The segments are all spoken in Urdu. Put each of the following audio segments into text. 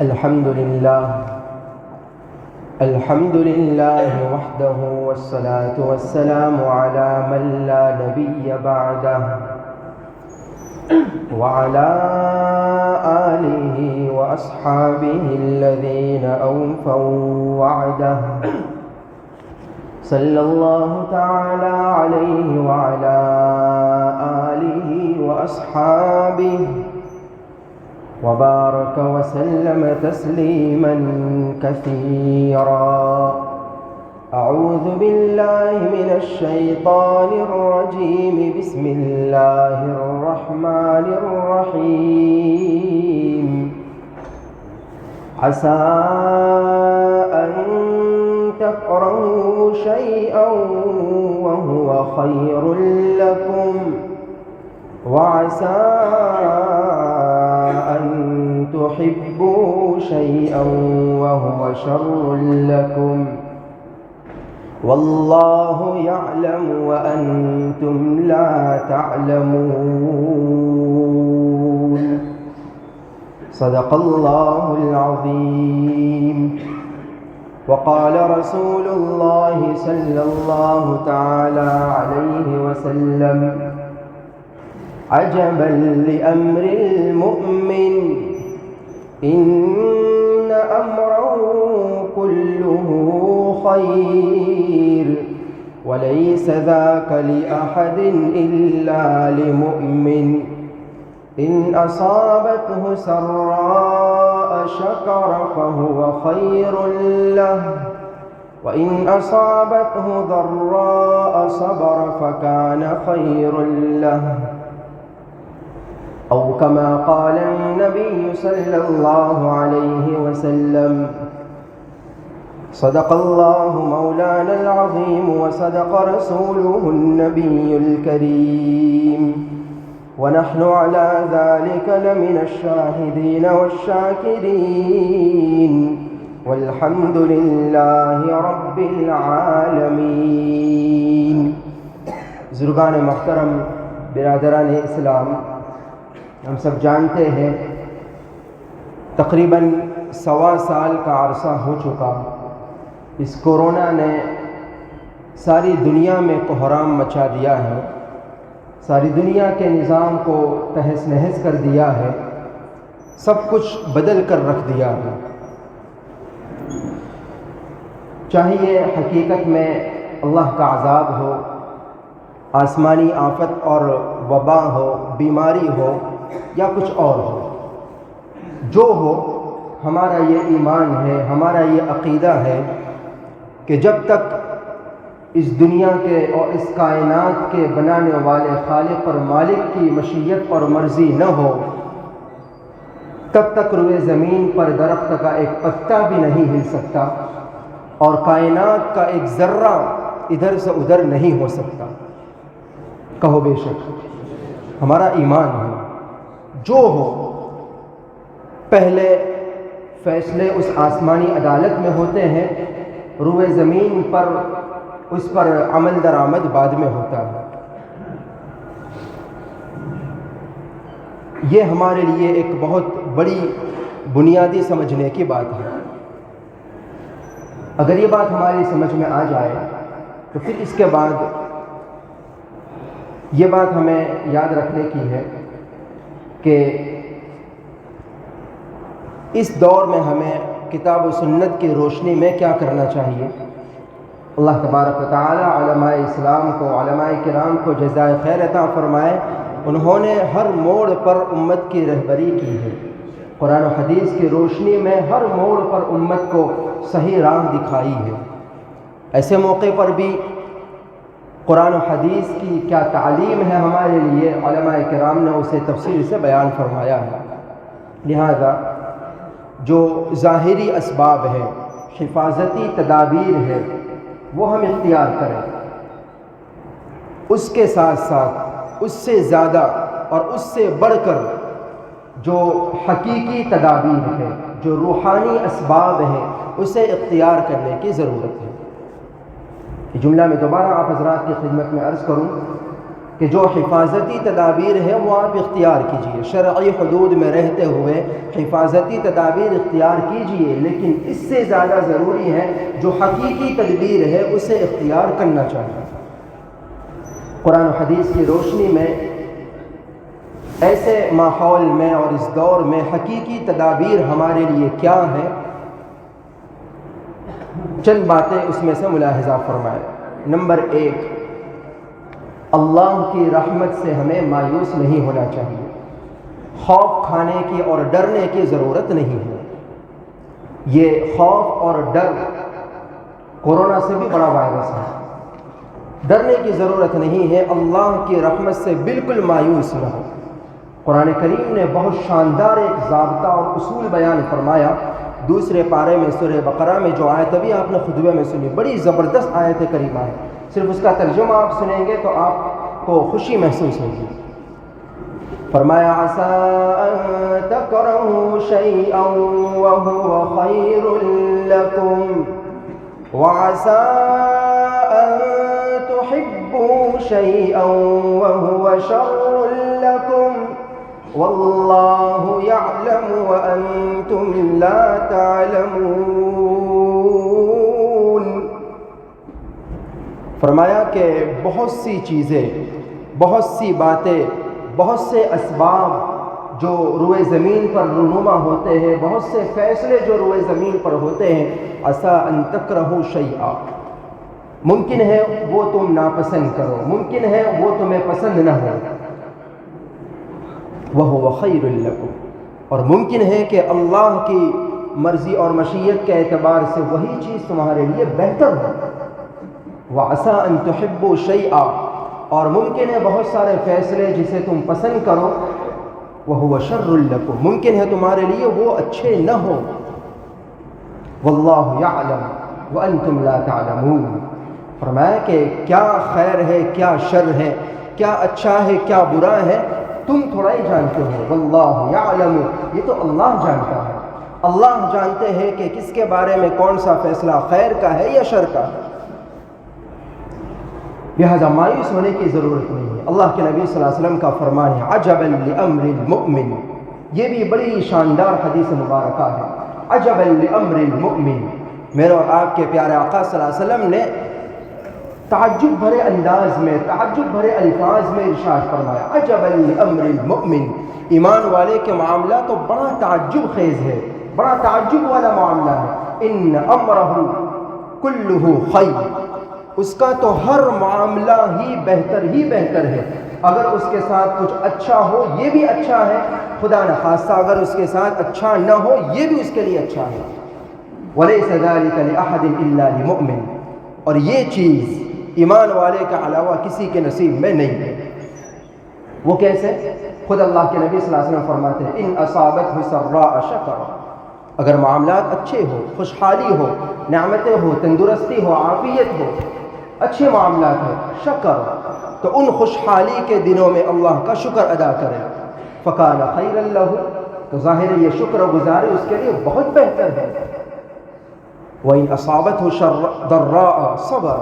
الحمد لله وحده والصلاة والسلام على من لا نبي بعده وعلى آله وأصحابه الذين أوفوا وعده صلى الله تعالى عليه وعلى آله وأصحابه وبارك وسلم تسليما كثيرا. أعوذ بالله من الشيطان الرجيم. بسم الله الرحمن الرحيم. عسى أن تكرهوا شيئا وهو خير لكم وعسى أن تحبوا شيئا وهو شر لكم والله يعلم وأنتم لا تعلمون. صدق الله العظيم. وقال رسول الله صلى الله تعالى عليه وسلم: عجبا لأمر المؤمن إن أمره كله خير وليس ذاك لأحد إلا لمؤمن إن أصابته سراء شكر فهو خير له وإن أصابته ضراء صبر فكان خير له أو كما قال النبي صلى الله عليه وسلم. صدق الله مولانا العظيم وصدق رسوله النبي الكريم ونحن على ذلك لمن الشاهدين والشاكرين والحمد لله رب العالمين. بزرگان محترم، برادران اسلام، ہم سب جانتے ہیں تقریباً 1.25 سال کا عرصہ ہو چکا. اس کورونا نے ساری دنیا میں کوہرام مچا دیا ہے، ساری دنیا کے نظام کو تہس نہس کر دیا ہے، سب کچھ بدل کر رکھ دیا ہے. چاہیے حقیقت میں اللہ کا عذاب ہو، آسمانی آفت اور وبا ہو، بیماری ہو یا کچھ اور ہو، جو ہو، ہمارا یہ ایمان ہے، ہمارا یہ عقیدہ ہے کہ جب تک اس دنیا کے اور اس کائنات کے بنانے والے خالق اور مالک کی مشیت اور مرضی نہ ہو، تب تک روئے زمین پر درخت کا ایک پتا بھی نہیں ہل سکتا اور کائنات کا ایک ذرہ ادھر سے ادھر نہیں ہو سکتا. کہو بے شک. ہمارا ایمان ہے جو ہو، پہلے فیصلے اس آسمانی عدالت میں ہوتے ہیں، روئے زمین پر اس پر عمل درآمد بعد میں ہوتا ہے. یہ ہمارے لیے ایک بہت بڑی بنیادی سمجھنے کی بات ہے. اگر یہ بات ہماری سمجھ میں آ جائے تو پھر اس کے بعد یہ بات ہمیں یاد رکھنے کی ہے کہ اس دور میں ہمیں کتاب و سنت کی روشنی میں کیا کرنا چاہیے. اللہ تبارک و تعالی علماء اسلام کو، علماء کرام کو جزائے خیر عطا فرمائے. انہوں نے ہر موڑ پر امت کی رہبری کی ہے، قرآن و حدیث کی روشنی میں ہر موڑ پر امت کو صحیح راہ دکھائی ہے. ایسے موقع پر بھی قرآن و حدیث کی کیا تعلیم ہے ہمارے لیے، علماء کرام نے اسے تفصیل سے بیان فرمایا ہے. لہذا جو ظاہری اسباب ہے، حفاظتی تدابیر ہے، وہ ہم اختیار کریں. اس کے ساتھ ساتھ اس سے زیادہ اور اس سے بڑھ کر جو حقیقی تدابیر ہے، جو روحانی اسباب ہیں، اسے اختیار کرنے کی ضرورت ہے. یہ جملہ میں دوبارہ آپ حضرات کی خدمت میں عرض کروں کہ جو حفاظتی تدابیر ہے وہ آپ اختیار کیجئے، شرعی حدود میں رہتے ہوئے حفاظتی تدابیر اختیار کیجئے، لیکن اس سے زیادہ ضروری ہے جو حقیقی تدبیر ہے اسے اختیار کرنا چاہیے۔ قرآن و حدیث کی روشنی میں ایسے ماحول میں اور اس دور میں حقیقی تدابیر ہمارے لیے کیا ہیں، چند باتیں اس میں سے ملاحظہ فرمائیں۔ نمبر 1، اللہ کی رحمت سے ہمیں مایوس نہیں ہونا چاہیے، خوف کھانے کی اور ڈرنے کی ضرورت نہیں ہے۔ یہ خوف اور ڈر کورونا سے بھی بڑا وائرس ہے، ڈرنے کی ضرورت نہیں ہے، اللہ کی رحمت سے بالکل مایوس نہ ہو۔ قرآن کریم نے بہت شاندار ایک ضابطہ اور اصول بیان فرمایا، دوسرے پارے میں سورہ بقرہ میں جو آیت ابھی آپ نے خطبے میں سنی، بڑی زبردست آیت کریمہ ہے، صرف اس کا ترجمہ آپ سنیں گے تو آپ کو خوشی محسوس ہوگی۔ فرمایا عَسَىٰ أَن تَكْرَهُوا شَيْئًا وَهُوَ خَيْرٌ لَكُمْ وَعَسَىٰ أَن تُحِبُّوا شَيْئًا وَهُوَ شَرٌّ لَكُمْ وَاللَّهُ يَعْلَمُ وَأَنتُمْ لَا تَعْلَمُونَ۔ فرمایا کہ بہت سی چیزیں، بہت سی باتیں، بہت سے اسباب جو روئے زمین پر رونما ہوتے ہیں، بہت سے فیصلے جو روئے زمین پر ہوتے ہیں، عسیٰ ان تکرہوا شیئا، ممکن ہے وہ تم ناپسند کرو، ممکن ہے وہ تمہیں پسند نہ ہو، وہو خیر لکم، اور ممکن ہے کہ اللہ کی مرضی اور مشیت کے اعتبار سے وہی چیز تمہارے لیے بہتر ہو۔ وَعَسَىٰ أَن تُحِبُّوا شَيْئًا، اور ممکن ہے بہت سارے فیصلے جسے تم پسند کرو، وَهُوَ شَرٌّ لَكُمْ، ممکن ہے تمہارے لیے وہ اچھے نہ ہو۔ وَاللَّهُ يَعْلَمُ وَأَنتُمْ لَا تَعْلَمُونَ، فرمایا کہ کیا خیر ہے، کیا شر ہے، کیا اچھا ہے، کیا برا ہے، تم تھوڑا ہی جانتے ہو۔ وَاللَّهُ يَعْلَمُ، یہ تو اللہ جانتا ہے، اللہ جانتے ہیں کہ کس کے بارے میں کون سا فیصلہ خیر کا ہے یا شر کا ہے، لہذا مایوس ہونے کی ضرورت نہیں ہے۔ اللہ کے نبی صلی اللہ علیہ وسلم کا فرمان ہے عجبا لامر المؤمن، یہ بھی بڑی شاندار حدیث مبارکہ ہے، عجبا لامر المؤمن، میرے اور آپ کے پیارے آقا صلی اللہ علیہ وسلم نے تعجب بھرے انداز میں، تعجب بھرے الفاظ میں ارشاد فرمایا عجبا لامر المؤمن، ایمان والے کے معاملہ تو بڑا تعجب خیز ہے، بڑا تعجب والا معاملہ ہے۔ ان امرہ کلہ خیر، اس کا تو ہر معاملہ ہی بہتر ہے، اگر اس کے ساتھ کچھ اچھا ہو یہ بھی اچھا ہے، خدا نخواستہ اگر اس کے ساتھ اچھا نہ ہو یہ بھی اس کے لیے اچھا ہے۔ وَلَيْسَ ذَلِكَ لِأَحَدٍ إِلَّا لِمُؤْمِنٍ، اور یہ چیز ایمان والے کے علاوہ کسی کے نصیب میں نہیں ہے۔ وہ کیسے؟ خود اللہ کے نبی صلی اللہ علیہ وسلم فرماتے ہیں ان اصابتہ سراء شکر، اگر معاملات اچھے ہو، خوشحالی ہو، نعمتیں ہو، تندرستی ہو، عافیت ہو، اچھے معاملات ہیں، شکر، تو ان خوشحالی کے دنوں میں اللہ کا شکر ادا کرے، فکان خیرا لہ، تو ظاہر یہ شکر گزاری اس کے لیے بہت بہتر ہے۔ وَإِنْ أَصَابَتْهُ ضَرَّاء صَبَرَ،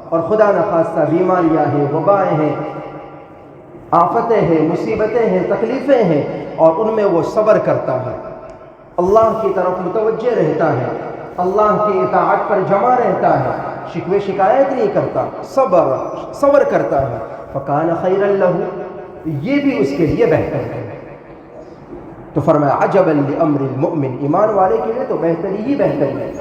اور خدا نخواستہ بیماریاں ہیں، وبائیں ہیں، آفتیں ہیں، مصیبتیں ہیں، تکلیفیں ہیں، اور ان میں وہ صبر کرتا ہے، اللہ کی طرف متوجہ رہتا ہے، اللہ کی اطاعت پر جمع رہتا ہے، شکوے شکایت نہیں کرتا، صبر کرتا ہے، فکان خیرا لہ، یہ بھی اس کے لیے بہتر ہے۔ تو فرمایا عجبا لامر المؤمن، ایمان والے کے لیے تو بہتری ہی بہتری ہے۔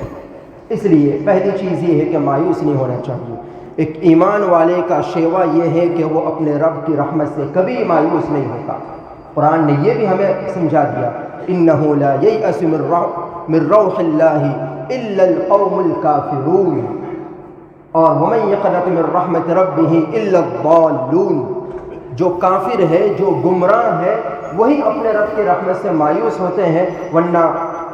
اس لیے پہلی چیز یہ ہے کہ مایوس نہیں ہونا چاہیے۔ ایک ایمان والے کا شیوا یہ ہے کہ وہ اپنے رب کی رحمت سے کبھی مایوس نہیں ہوتا۔ قرآن نے یہ بھی ہمیں سمجھا دیا انہ لا ییأس من روح اللہ الا القوم الکافرون، اور ومن یقنط من رحمت ربہ الا الضالون، جو کافر ہے، جو گمراہ ہے، وہی اپنے رب کی رحمت سے مایوس ہوتے ہیں، ورنہ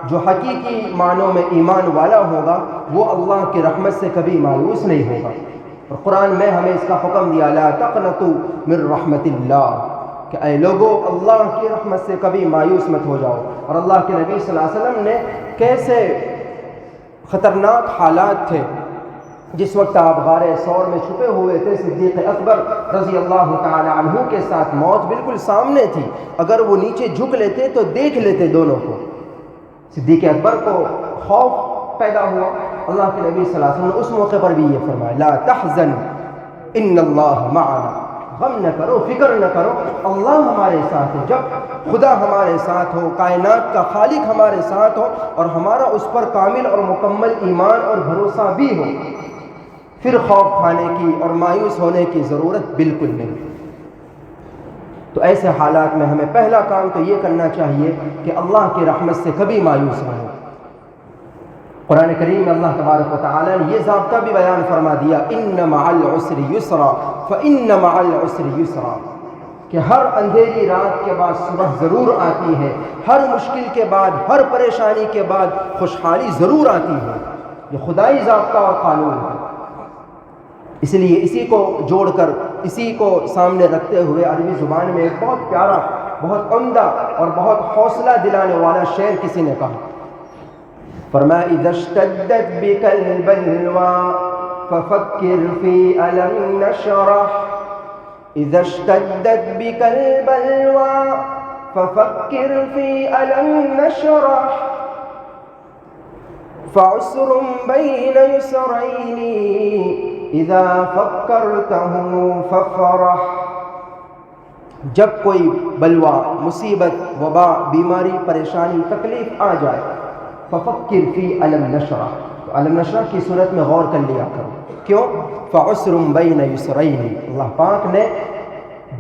جو حقیقی معنوں میں ایمان والا ہوگا وہ اللہ کی رحمت سے کبھی مایوس نہیں ہوگا۔ اور قرآن میں ہمیں اس کا حکم دیا لا تقنطوا من رحمت اللہ، کہ اے لوگو اللہ کی رحمت سے کبھی مایوس مت ہو جاؤ۔ اور اللہ کے نبی صلی اللہ علیہ وسلم نے کیسے خطرناک حالات تھے، جس وقت آپ غار ثور میں چھپے ہوئے تھے، صدیق اکبر رضی اللہ تعالی عنہ کے ساتھ موت بالکل سامنے تھی، اگر وہ نیچے جھک لیتے تو دیکھ لیتے دونوں کو۔ صدیق اکبر کو خوف پیدا ہوا، اللہ کے نبی صلی اللہ علیہ وسلم نے اس موقع پر بھی یہ فرمایا، لا تحزن ان اللہ معنا، غم نہ کرو، فکر نہ کرو، اللہ ہمارے ساتھ ہے۔ جب خدا ہمارے ساتھ ہو، کائنات کا خالق ہمارے ساتھ ہو اور ہمارا اس پر کامل اور مکمل ایمان اور بھروسہ بھی ہو، پھر خوف کھانے کی اور مایوس ہونے کی ضرورت بالکل نہیں۔ تو ایسے حالات میں ہمیں پہلا کام تو یہ کرنا چاہیے کہ اللہ کی رحمت سے کبھی مایوس نہ ہو۔ قرآن کریم میں اللہ تبارک و تعالیٰ نے یہ ضابطہ بھی بیان فرما دیا، ان مع العسر یسرا فان مع العسر یسرا، کہ ہر اندھیری رات کے بعد صبح ضرور آتی ہے، ہر مشکل کے بعد، ہر پریشانی کے بعد خوشحالی ضرور آتی ہے۔ یہ خدائی ضابطہ اور قانون ہے۔ اس لیے اسی کو جوڑ کر، اسی کو سامنے رکھتے ہوئے عربی زبان میں ایک بہت پیارا، بہت عمدہ اور بہت حوصلہ دلانے والا شعر کسی نے کہا، فرمایا اذا اشتدت بك البلوى ففكر في ألم نشرح، اذا اشتدت بك البلوى ففكر في ألم نشرح، فعسر بين يسرين اذا فكرته ففرح۔ جب کوئی بلوا، مصیبت، وبا، بیماری، پریشانی، تکلیف آ جائے، ففکر فی علم نشرح، تو علم نشرح کی صورت میں غور کر لیا کرو۔ کیوں؟ فعسر بین یسرین، اللہ پاک نے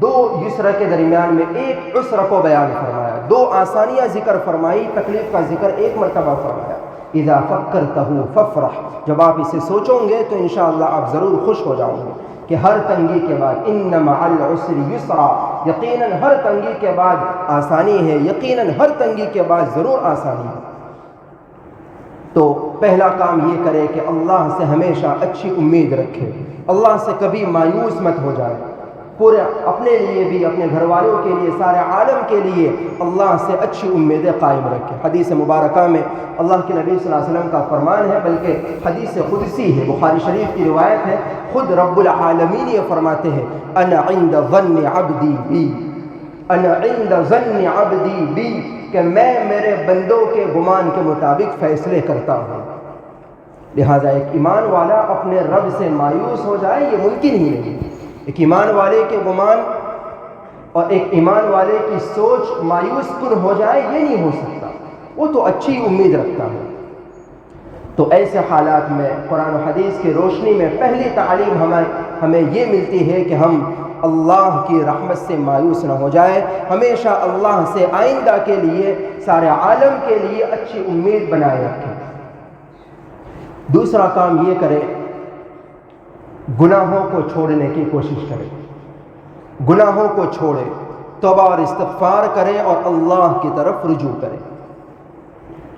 دو یسر کے درمیان میں ایک عسر کو بیان فرمایا، دو آسانیاں ذکر فرمائی، تکلیف کا ذکر ایک مرتبہ فرمایا۔ اذا فکرتہ فافرح، جب آپ اسے سوچیں گے تو انشاءاللہ آپ ضرور خوش ہو جاؤ گے کہ ہر تنگی کے بعد ان مع العسر یسرا، یقیناً ہر تنگی کے بعد آسانی ہے، یقیناً ہر تنگی کے بعد ضرور آسانی ہے۔ تو پہلا کام یہ کرے کہ اللہ سے ہمیشہ اچھی امید رکھے، اللہ سے کبھی مایوس مت ہو جائے، پورے اپنے لیے بھی، اپنے گھر والوں کے لیے، سارے عالم کے لیے اللہ سے اچھی امیدیں قائم رکھے۔ حدیث مبارکہ میں اللہ کے نبی صلی اللہ علیہ وسلم کا فرمان ہے، بلکہ حدیث قدسی ہے، بخاری شریف کی روایت ہے، خود رب العالمین یہ فرماتے ہیں، انا عند ظن عبدی بی، انا عند ظن عبدی بی، کہ میں میرے بندوں کے گمان کے مطابق فیصلے کرتا ہوں۔ لہٰذا ایک ایمان والا اپنے رب سے مایوس ہو جائے یہ ممکن ہی نہیں۔ ایک ایمان والے کے گمان اور ایک ایمان والے کی سوچ مایوس کن ہو جائے یہ نہیں ہو سکتا، وہ تو اچھی امید رکھتا ہے۔ تو ایسے حالات میں قرآن و حدیث کی روشنی میں پہلی تعلیم ہمیں یہ ملتی ہے کہ ہم اللہ کی رحمت سے مایوس نہ ہو جائے، ہمیشہ اللہ سے آئندہ کے لیے، سارے عالم کے لیے اچھی امید بنائے رکھیں۔ دوسرا کام یہ کرے، گناہوں کو چھوڑنے کی کوشش کرے، گناہوں کو چھوڑے، توبہ اور استغفار کرے اور اللہ کی طرف رجوع کرے۔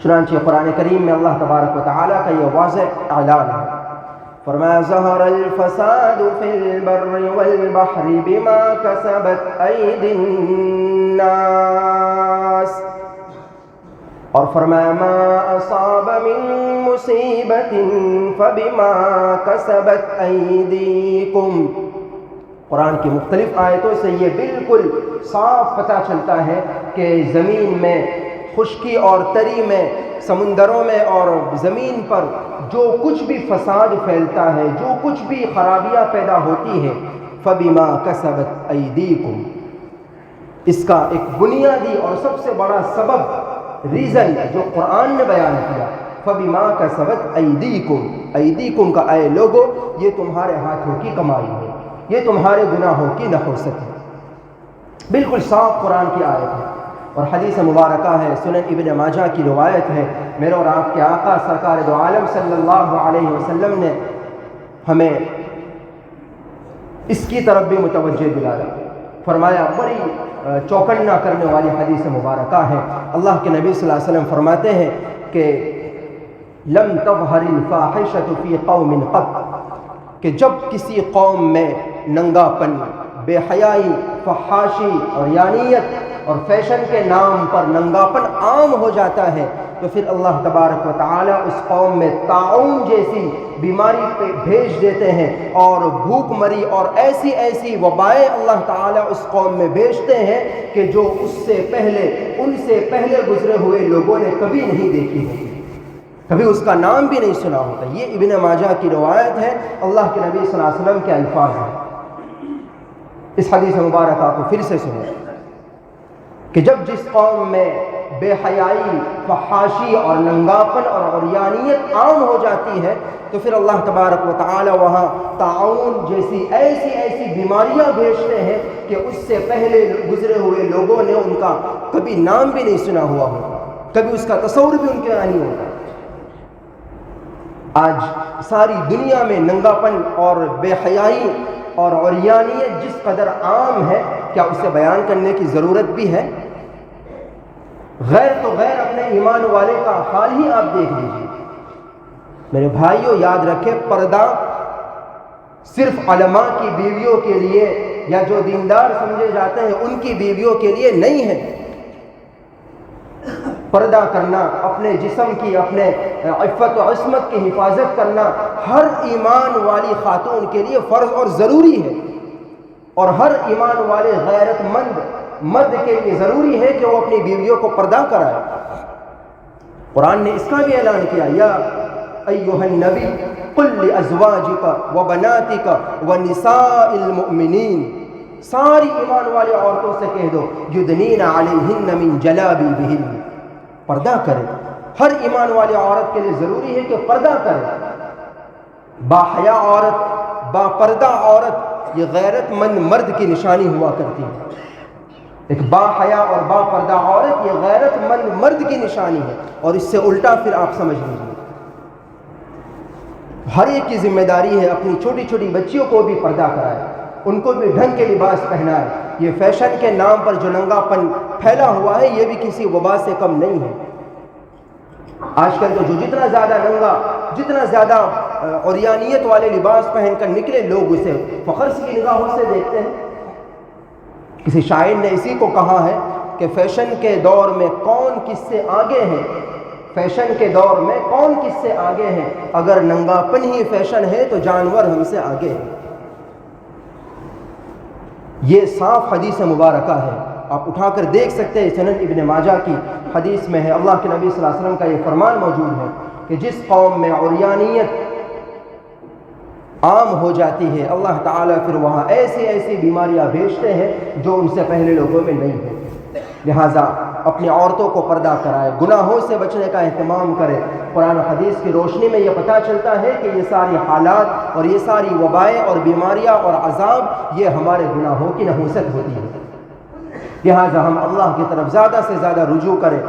چنانچہ قرآن کریم میں اللہ تبارک و تعالیٰ کا یہ واضح اعلان ہے، فرمایا ظہر الفساد فی البر والبحر بما کسبت ایدی الناس، اور فرمایا ما اصاب من مصیبت فبما کسبت ایدیکم۔ قرآن کی مختلف آیتوں سے یہ بالکل صاف پتہ چلتا ہے کہ زمین میں، خشکی اور تری میں، سمندروں میں اور زمین پر جو کچھ بھی فساد پھیلتا ہے، جو کچھ بھی خرابیاں پیدا ہوتی ہیں، فبما کسبت ایدیکم، اس کا ایک بنیادی اور سب سے بڑا سبب، ریزن جو قرآن نے بیان کیا، فبما کسبت ایدیکم، ایدیکم کا اے لوگو، یہ تمہارے ہاتھوں کی کمائی ہے، یہ تمہارے گناہوں کی نحوست ہے۔ بالکل صاف قرآن کی آیت ہے، اور حدیث مبارکہ ہے، سنن ابن ماجہ کی روایت ہے، میرے اور آپ کے آقا سرکار دو عالم صلی اللہ علیہ وسلم نے ہمیں اس کی طرف بھی متوجہ دلایا، فرمایا بڑی چوکنا کرنے والی حدیث مبارکہ ہے۔ اللہ کے نبی صلی اللہ علیہ وسلم فرماتے ہیں کہ لم تظہر الفاحشۃ فی قوم قط، کہ جب کسی قوم میں ننگا پن، بے حیائی، فحاشی اور یانیت اور فیشن کے نام پر ننگاپن عام ہو جاتا ہے تو پھر اللہ تبارک و تعالیٰ اس قوم میں طاعون جیسی بیماری پہ بھیج دیتے ہیں اور بھوک مری اور ایسی ایسی وبائیں اللہ تعالیٰ اس قوم میں بھیجتے ہیں کہ جو ان سے پہلے گزرے ہوئے لوگوں نے کبھی نہیں دیکھی ہوتی، کبھی اس کا نام بھی نہیں سنا ہوتا۔ یہ ابن ماجہ کی روایت ہے، اللہ کے نبی صلی اللہ علیہ وسلم کے الفاظ ہیں۔ اس حدیث مبارکہ کو پھر سے سنیں کہ جب جس قوم میں بے حیائی، فحاشی اور ننگاپن اور عریانیت عام ہو جاتی ہے تو پھر اللہ تبارک و تعالی وہاں طاعون جیسی ایسی بیماریاں بھیجتے ہیں کہ اس سے پہلے گزرے ہوئے لوگوں نے ان کا کبھی نام بھی نہیں سنا ہوا ہوگا، کبھی اس کا تصور بھی ان کے یہاں نہیں ہوگا۔ آج ساری دنیا میں ننگاپن اور بے حیائی اور عریانیت جس قدر عام ہے، کیا اسے بیان کرنے کی ضرورت بھی ہے؟ غیر تو غیر اپنے ایمان والے کا حال ہی آپ دیکھ لیجیے۔ میرے بھائیوں یاد رکھیں، پردہ صرف علماء کی بیویوں کے لیے یا جو دیندار سمجھے جاتے ہیں ان کی بیویوں کے لیے نہیں ہے۔ پردہ کرنا، اپنے جسم کی، اپنے عفت و عصمت کی حفاظت کرنا ہر ایمان والی خاتون کے لیے فرض اور ضروری ہے، اور ہر ایمان والے غیرت مند مرد کے لیے ضروری ہے کہ وہ اپنی بیویوں کو پردہ کرائے۔ قرآن نے اس کا بھی اعلان کیا، یا ایھا النبی قل لازواجک وبناتک ونساء المؤمنین، ساری ایمان والی عورتوں سے کہہ دو یدنین علیہن من جلابیبہن، پردہ کرے۔ ہر ایمان والی عورت کے لیے ضروری ہے کہ پردہ کرے۔ باحیا عورت، با پردہ عورت یہ غیرت مند مرد کی نشانی ہوا کرتی ہے۔ ایک باحیا اور با پردہ عورت یہ غیرت مند مرد کی نشانی ہے، اور اس سے الٹا پھر آپ سمجھ لیجیے، ہر ایک کی ذمہ داری ہے اپنی چھوٹی چھوٹی بچیوں کو بھی پردہ کرائے، ان کو بھی ڈھنگ کے لباس پہنائے۔ یہ فیشن کے نام پر جو ننگاپن پھیلا ہوا ہے یہ بھی کسی وبا سے کم نہیں ہے۔ آج کل تو جو جتنا زیادہ ننگا، جتنا زیادہ عریانیت والے لباس پہن کر نکلے، لوگ اسے فخر کی نگاہوں سے دیکھتے ہیں۔ کسی شاعر نے اسی کو کہا ہے کہ فیشن کے دور میں کون کس سے آگے ہے، فیشن کے دور میں کون کس سے آگے ہے، اگر ننگاپن ہی فیشن ہے تو جانور ہم سے آگے ہے۔ یہ صاف حدیث مبارکہ ہے، آپ اٹھا کر دیکھ سکتے ہیں، سنن ابن ماجہ کی حدیث میں ہے، اللہ کے نبی صلی اللہ علیہ وسلم کا یہ فرمان موجود ہے کہ جس قوم میں عریانیت عام ہو جاتی ہے اللہ تعالیٰ پھر وہاں ایسی بیماریاں بھیجتے ہیں جو ان سے پہلے لوگوں میں نہیں ہے۔ لہٰذا اپنی عورتوں کو پردہ کرائے، گناہوں سے بچنے کا اہتمام کرے۔ قرآن و حدیث کی روشنی میں یہ پتہ چلتا ہے کہ یہ ساری حالات اور یہ ساری وبائیں اور بیماریاں اور عذاب یہ ہمارے گناہوں کی نحوست ہوتی ہے۔ لہٰذا ہم اللہ کی طرف زیادہ سے زیادہ رجوع کریں،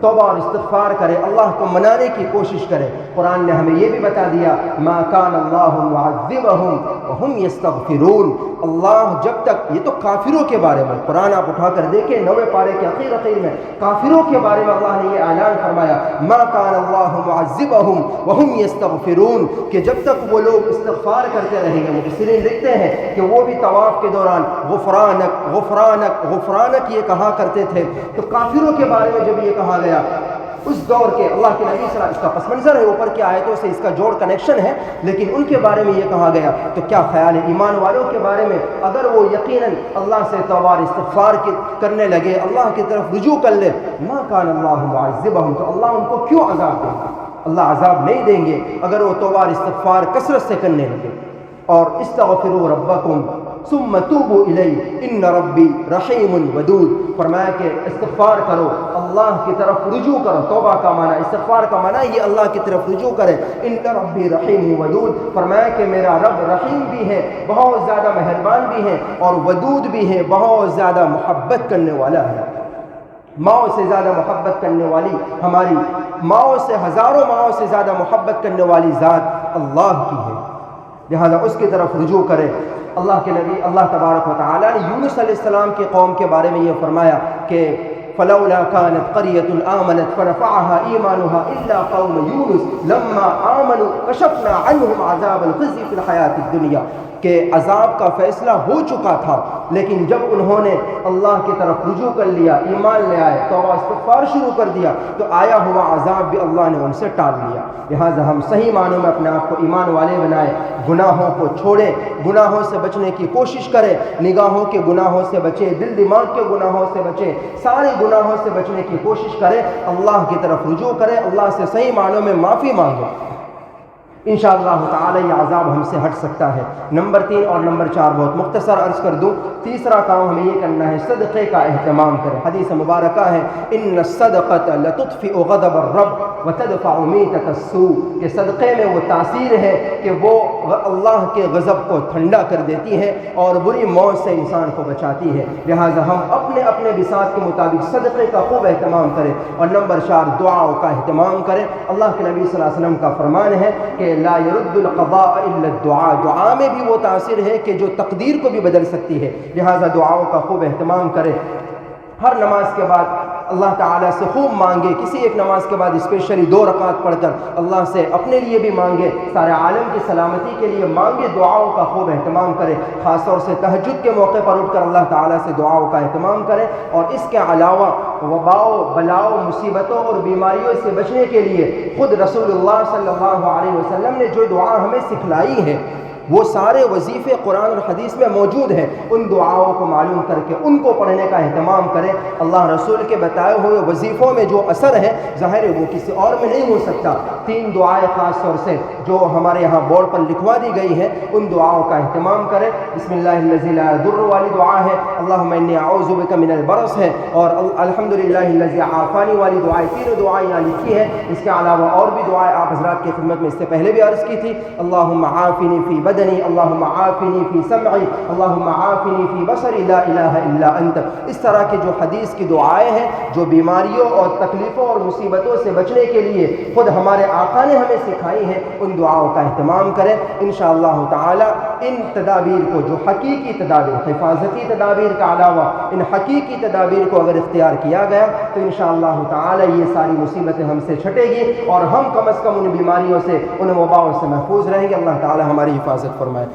توبہ اور استغفار کرے، اللہ کو منانے کی کوشش کرے۔ قرآن نے ہمیں یہ بھی بتا دیا، ما کان اللہ معذبہم وہم یستغفرون، اللہ جب تک، یہ تو کافروں کے بارے میں قرآن آپ اٹھا کر دیکھیں 9ویں پارے کے اخیر میں کافروں کے بارے میں اللہ نے یہ اعلان فرمایا، ما کان اللہ معذبہم وہم یستغفرون، کہ جب تک وہ لوگ استغفار کرتے رہیں گے۔ مفسرین لکھتے ہیں کہ وہ بھی طواف کے دوران غفرانک غفرانک غفرانک یہ کہا کرتے تھے، تو کافروں کے بارے میں جب یہ کہا گیا اس دور کے اللہ کے نبی صلی اللہ علیہ وسلم، اس کا پس منظر ہے، اوپر کی آیتوں سے اس کا جوڑ کنیکشن ہے، لیکن ان کے بارے میں یہ کہا گیا، تو کیا خیال ہے ایمان والوں کے بارے میں؟ اگر وہ یقیناً اللہ سے توبہ اور استغفار کرنے لگے، اللہ کی طرف رجوع کر لے، ما کان اللہ معذبہم، تو اللہ ان کو کیوں عذاب دیں گے؟ اللہ عذاب نہیں دیں گے اگر وہ توبہ اور استغفار کثرت سے کرنے لگے۔ اور استغفروا ربکم ثم توبوا الیہ ان ربی رحیم ودود، فرمایا کہ استغفار کرو، اللہ کی طرف رجوع کرو۔ توبہ کا معنی، استغفار کا معنی یہ اللہ کی طرف رجوع کرے۔ ان ربی رحیم ودود، فرمایا کہ میرا رب رحیم بھی ہے، بہت زیادہ مہربان بھی ہے، اور ودود بھی ہے، بہت زیادہ محبت کرنے والا ہے۔ ماؤں سے زیادہ محبت کرنے والی، ہماری ماؤں سے ہزاروں ماؤں سے زیادہ محبت کرنے والی ذات اللہ کی ہے، لہذا اس کی طرف رجوع کرے۔ اللہ کے نبی اللہ تبارک و تعالیٰ نے یونس علیہ السلام کی قوم کے بارے میں یہ فرمایا کہ فلولا كانت قرية آمنت فرفعها إيمانها إلا قوم يونس لما آمنوا كشفنا عنهم عذاب الخزي في الحياة الدنيا، کہ عذاب کا فیصلہ ہو چکا تھا، لیکن جب انہوں نے اللہ کی طرف رجوع کر لیا، ایمان لے آئے، توبہ استغفار شروع کر دیا، تو آیا ہوا عذاب بھی اللہ نے ان سے ٹال لیا۔ لہٰذا ہم صحیح معنوں میں اپنے آپ کو ایمان والے بنائیں، گناہوں کو چھوڑیں، گناہوں سے بچنے کی کوشش کریں، نگاہوں کے گناہوں سے بچیں، دل دماغ کے گناہوں سے بچیں، سارے گناہوں سے بچنے کی کوشش کریں، اللہ کی طرف رجوع کریں، اللہ سے صحیح معنوں میں معافی مانگیں، انشاءاللہ تعالی یہ عذاب ہم سے ہٹ سکتا ہے۔ نمبر 3 اور نمبر 4 بہت مختصر عرض کر دوں۔ تیسرا کام ہمیں یہ کرنا ہے، صدقے کا اہتمام کریں۔ حدیث مبارکہ ہے ان الصدقۃ لتطفئ غضب الرب وتدفع میتۃ السوء، کہ صدقے میں وہ تاثیر ہے کہ وہ اللہ کے غضب کو ٹھنڈا کر دیتی ہے اور بری موت سے انسان کو بچاتی ہے۔ لہٰذا ہم اپنے اپنے بساط کے مطابق صدقے کا خوب اہتمام کریں۔ اور نمبر 4 دعاؤں کا اہتمام کریں۔ اللہ کے نبی صلی اللہ علیہ وسلم کا فرمان ہے کہ لا يرد القضاء الا الدعاء، دعا میں بھی وہ تاثیر ہے کہ جو تقدیر کو بھی بدل سکتی ہے، لہٰذا دعاؤں کا خوب اہتمام کرے۔ ہر نماز کے بعد اللہ تعالیٰ سے خوب مانگے، کسی ایک نماز کے بعد اسپیشلی 2 رکعت پڑھ کر اللہ سے اپنے لیے بھی مانگے، سارے عالم کی سلامتی کے لیے مانگے، دعاؤں کا خوب اہتمام کرے، خاص طور سے تہجد کے موقع پر اٹھ کر اللہ تعالیٰ سے دعاؤں کا اہتمام کرے۔ اور اس کے علاوہ وباؤں، بلاؤں، مصیبتوں اور بیماریوں سے بچنے کے لیے خود رسول اللہ صلی اللہ علیہ وسلم نے جو دعا ہمیں سکھلائی ہے، وہ سارے وظیفے قرآن اور حدیث میں موجود ہیں، ان دعاؤں کو معلوم کر کے ان کو پڑھنے کا اہتمام کریں۔ اللہ رسول کے بتائے ہوئے وظیفوں میں جو اثر ہے ظاہر ہے وہ کسی اور میں نہیں ہو سکتا۔ 3 دعائیں خاص طور سے جو ہمارے یہاں بورڈ پر لکھوا دی گئی ہیں، ان دعاؤں کا اہتمام کریں۔ بسم اللہ الذی لا یضر والی دعا ہے، اللہم انی اعوذ بک من البرص ہے، اور الحمدللہ الذی عافانی والی دعائیں، 3 دعائیں یہاں لکھی ہیں۔ اس کے علاوہ اور بھی دعائیں آپ حضرات کی خدمت میں اس سے پہلے بھی عرض کی تھی، اللہم عافنی فی بدنی، اللہم عافنی فی سمعی، اللہم عافنی فی بصری، لا الہ الا انت۔ اس طرح کی جو حدیث کی دعائیں ہیں، جو بیماریوں اور تکلیفوں اور مصیبتوں سے بچنے کے لیے خود ہمارے آقا نے ہمیں سکھائی ہیں، ان دعاؤں کا اہتمام کریں۔ انشاءاللہ تعالی ان تدابیر کو، جو حقیقی تدابیر، حفاظتی تدابیر کے علاوہ ان حقیقی تدابیر کو اگر اختیار کیا گیا تو انشاءاللہ تعالی یہ ساری مصیبتیں ہم سے چھٹے گی اور ہم کم از کم ان بیماریوں سے، ان وباؤں سے محفوظ رہیں گے۔ اللہ تعالی ہماری حفاظت فرمائے۔